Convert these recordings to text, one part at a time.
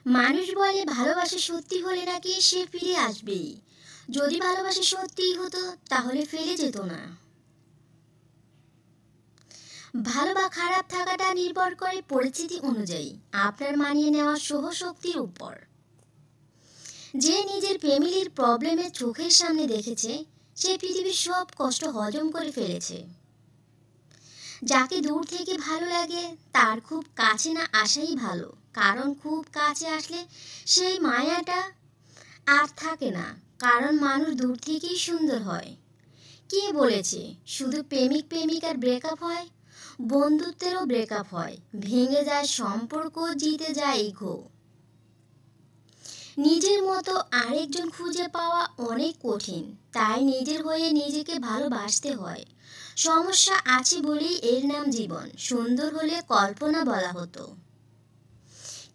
মানুষ বলে ভালোবাসা সত্যি হলে নাকি সে ফিরে আসবেই। যদি ভালোবাসা সত্যিই হতো তাহলে ফেলে যেত না। ভালো বা খারাপ থাকাটা নির্ভর করে পরিস্থিতি অনুযায়ী আপনার মানিয়ে নেওয়া সহশক্তির উপর। যে নিজের ফ্যামিলির প্রবলেমে চোখের সামনে দেখেছে সে পৃথিবীর সব কষ্ট হজম করে ফেলেছে। যাকে দূর থেকে ভালো লাগে তার খুব কাছে না আসাই ভালো, কারণ খুব কাছে আসলে সেই মায়াটা আর থাকে না। কারণ মানুষ দূর থেকেই সুন্দর হয়। কে বলেছে শুধু প্রেমিক প্রেমিকার ব্রেকআপ হয়? বন্ধুত্বেরও ব্রেকআপ হয়। ভেঙে যায় সম্পর্ক, জিতে যায় ইগো। নিজের মতো আরেকজন খুঁজে পাওয়া অনেক কঠিন, তাই নিজের হয়ে নিজেকে ভালোবাসতে হয়। সমস্যা আছে বলেই এর নাম জীবন। সুন্দর হলে কল্পনা বলা হতো।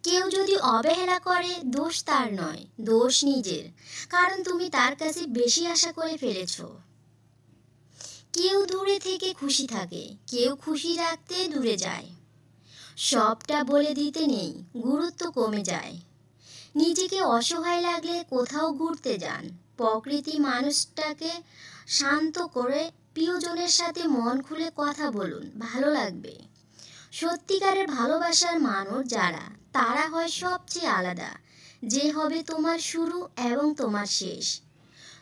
কেউ যদি অবহেলা করে দোষ তার নয়, দোষ নিজের। কারণ তুমি তার কাছে বেশি আশা করে ফেলেছ। কেউ দূরে থেকে খুশি থাকে, কেউ খুশি রাখতে দূরে যায়। সবটা বলে দিতে নেই, গুরুত্ব কমে যায়। নিজেকে অসহায় লাগলে কোথাও ঘুরতে যান। প্রকৃতি মানুষটাকে শান্ত করে প্রিয়জনের সাথে মন খুলে কথা বলুন, ভালো লাগবে। সত্যিকারের ভালোবাসার মানুষ যারা, তারা হয় সবচেয়ে আলাদা। যে হবে তোমার শুরু এবং তোমার শেষ।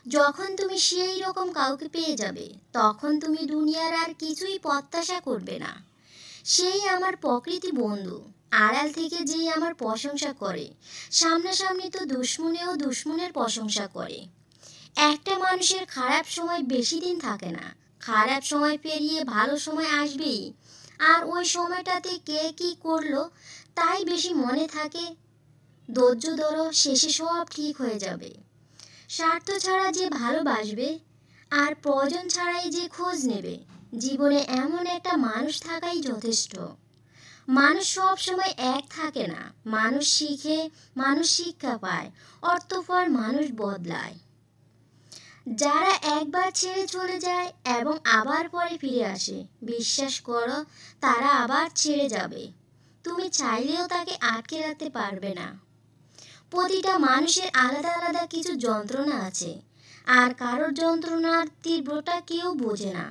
যখন তুমি সেই রকম কাউকে পেয়ে যাবে তখন তুমি দুনিয়ার আর কিছুই প্রত্যাশা করবে না। সেই আমার প্রকৃতি বন্ধু, আড়াল থেকে যেই আমার প্রশংসা করে, সামনাসামনি তো দুশ্মনেও দুশ্মনের প্রশংসা করে। একটা মানুষের খারাপ সময় বেশি দিন থাকে না। খারাপ সময় পেরিয়ে ভালো সময় আসবেই। আর ওই সময়টাতে কে কি করলো তাই বেশি মনে থাকে। ধৈর্য ধরো, শেষে সব ঠিক হয়ে যাবে। স্বার্থ ছাড়া যে ভালোবাসবে আর প্রয়োজন ছাড়াই যে খোঁজ নেবে, জীবনে এমন একটা মানুষ থাকাই যথেষ্ট। মানুষ সব সময় এক থাকে না। মানুষ শিখে, মানুষ শিক্ষা পায়, অর্থপর মানুষ বদলায়। যারা একবার ছেড়ে চলে যায় এবং আবার পরে ফিরে আসে, বিশ্বাস করো তারা আবার ছেড়ে যাবে। তুমি চাইলেও তাকে আটকে রাখতে পারবে না। প্রতিটা মানুষের আলাদা আলাদা কিছু যন্ত্রণা আছে, আর কারোর যন্ত্রণার তীব্রতা কেউ বোঝে না।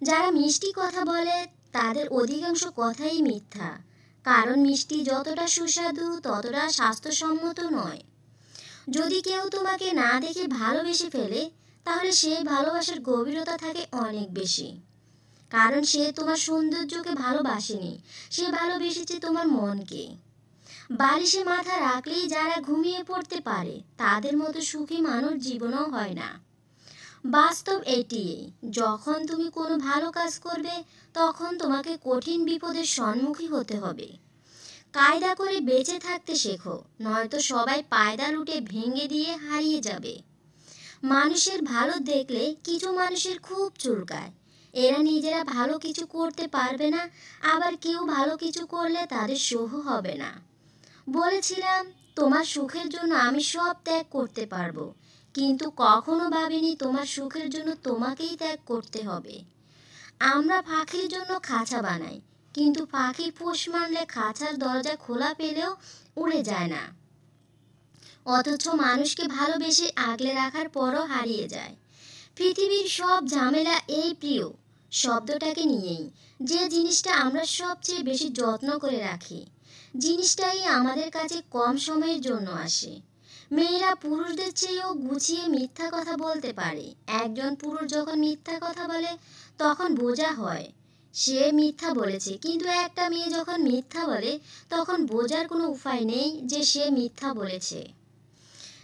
যারা মিষ্টি কথা বলে তাদের অধিকাংশ কথাই মিথ্যা। কারণ মিষ্টি যতটা সুস্বাদু ততটা স্বাস্থ্যসম্মত নয়। যদি কেউ তোমাকে না দেখে ভালোবেসে ফেলে তাহলে সেই ভালোবাসার গভীরতা থাকে অনেক বেশি। কারণ সে তোমার সৌন্দর্যকে ভালোবাসেনি, সে ভালোবেসেছে তোমার মনকে। বালিশে মাথা রাখলেই যারা ঘুমিয়ে পড়তে পারে তাদের মতো সুখী মানুষ জীবনেও হয় না। বাস্তব এটিই, যখন তুমি কোনো ভালো কাজ করবে তখন তোমাকে কঠিন বিপদের সম্মুখীন হতে হবে। কায়দা করে বেঁচে থাকতে শেখো, নয়তো সবাই পায়দা লুটে ভেঙে দিয়ে হারিয়ে যাবে। মানুষের ভালো দেখলে কিছু মানুষের খুব চুলকায়। এরা নিজেরা ভালো কিছু করতে পারবে না, আবার কেউ ভালো কিছু করলে তাদের সহ্য হবে না। বলেছিলাম তোমার সুখের জন্য আমি সব ত্যাগ করতে পারবো, কিন্তু কখনো ভাবিনি তোমার সুখের জন্য তোমাকেই ত্যাগ করতে হবে। আমরা পাখির জন্য খাঁচা বানাই, কিন্তু পাখি পোষ মানলে খাঁচার দরজা খোলা পেলেও উড়ে যায় না। অথচ মানুষকে ভালোবেসে আগলে রাখার পরও হারিয়ে যায়। পৃথিবীর সব ঝামেলা এই প্রিয় শব্দটাকে নিয়েই। যে জিনিসটা আমরা সবচেয়ে বেশি যত্ন করে রাখি, জিনিসটাই আমাদের কাছে কম সময়ের জন্য আসে। মেয়েরা পুরুষদের চেয়েও গুছিয়ে মিথ্যা কথা বলতে পারে। একজন পুরুষ যখন মিথ্যা কথা বলে তখন বোঝা হয় সে মিথ্যা বলেছে, কিন্তু একটা মেয়ে যখন মিথ্যা বলে তখন বোঝার কোনো উপায় নেই যে সে মিথ্যা বলেছে।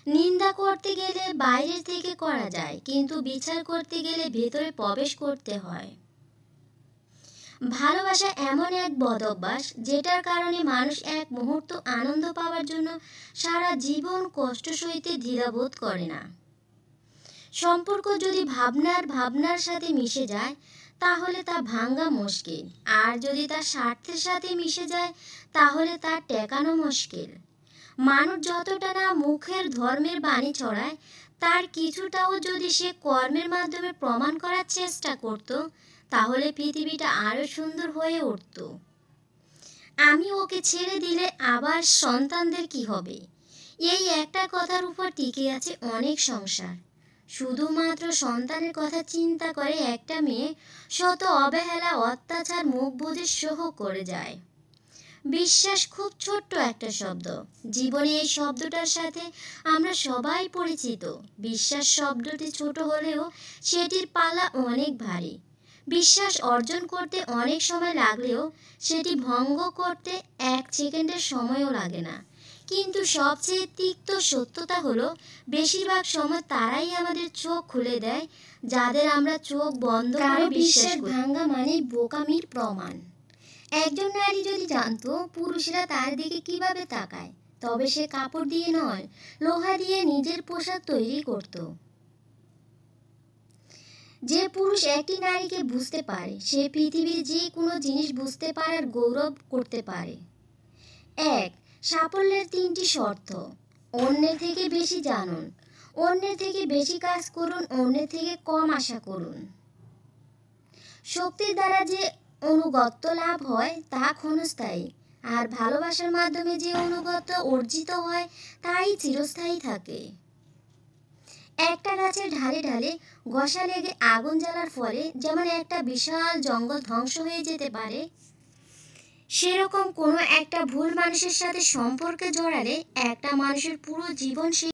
নিন্দা করতে গেলে বাইরে থেকে করা যায়, কিন্তু বিচার করতে গেলে ভেতরে প্রবেশ করতে হয়। ভালোবাসা এমন এক বদ অভ্যাস যেটার কারণে মানুষ এক মুহূর্ত আনন্দ পাওয়ার জন্য সারা জীবন কষ্ট সইতে দ্বিধাবোধ করে না। সম্পর্ক যদি ভাবনার সাথে মিশে যায় তাহলে তা ভাঙা মুশকিল, আর যদি তা স্বার্থের সাথে মিশে যায় তাহলে তা টেকানো মুশকিল। মানুষ যতটা না মুখের ধর্মের বাণী ছড়ায়, তার কিছুটাও যদি সে কর্মের মাধ্যমে প্রমাণ করার চেষ্টা করত তাহলে পৃথিবীটা আরো সুন্দর হয়ে উঠত। আমি ওকে ছেড়ে দিলে আবার সন্তানদের কি হবে? এই একটা কথার উপর টিকে আছে অনেক সংসার। শুধুমাত্র সন্তানের কথা চিন্তা করে একটা মেয়ে শত অবহেলা, অত্যাচার, মুখ বুজে সহ করে যায়। বিশ্বাস খুব ছোট্ট একটা শব্দ। জীবনে এই শব্দটার সাথে আমরা সবাই পরিচিত। বিশ্বাস শব্দটি ছোট হলেও সেটির পালা অনেক ভারী। বিশ্বাস অর্জন করতে অনেক সময় লাগলেও সেটি ভঙ্গ করতে 1 সেকেন্ডের সময়ও লাগে না। কিন্তু সবচেয়ে তিক্ত সত্যতা হলো, বেশিরভাগ সময় তারাই আমাদের চোখ খুলে দেয় যাদের আমরা চোখ বন্ধ করে বিশ্বাস ভাঙা মানে বোকামির প্রমাণ। একজন নারী যদি জানতো পুরুষরা তার দিকে কিভাবে তাকায়, তবে সে কাপড় দিয়ে নয়, লোহা দিয়ে নিজের পোশাক তৈরি করত। যে পুরুষ একটি নারীকে বুঝতে পারে, সে পৃথিবীর যে কোনো জিনিস বুঝতে পারার গৌরব করতে পারে। 1. সাফল্যের 3টি শর্ত। অন্যের থেকে বেশি জানুন, অন্যের থেকে বেশি কাজ করুন, অন্যের থেকে কম আশা করুন। শক্তির দ্বারা যে অনুগত্য লাভ হয় তা ক্ষণস্থায়ী, আর ভালোবাসার মাধ্যমে যে অনুগত্য অর্জিত হয় তাই চিরস্থায়ী থাকে। একটা গাছের ঢালে ঢালে ঘষা লেগে আগুন জ্বালার ফলে যেমন একটা বিশাল জঙ্গল ধ্বংস হয়ে যেতে পারে, সেরকম কোনো একটা ভুল মানুষের সাথে সম্পর্কে জড়ালে একটা মানুষের পুরো জীবন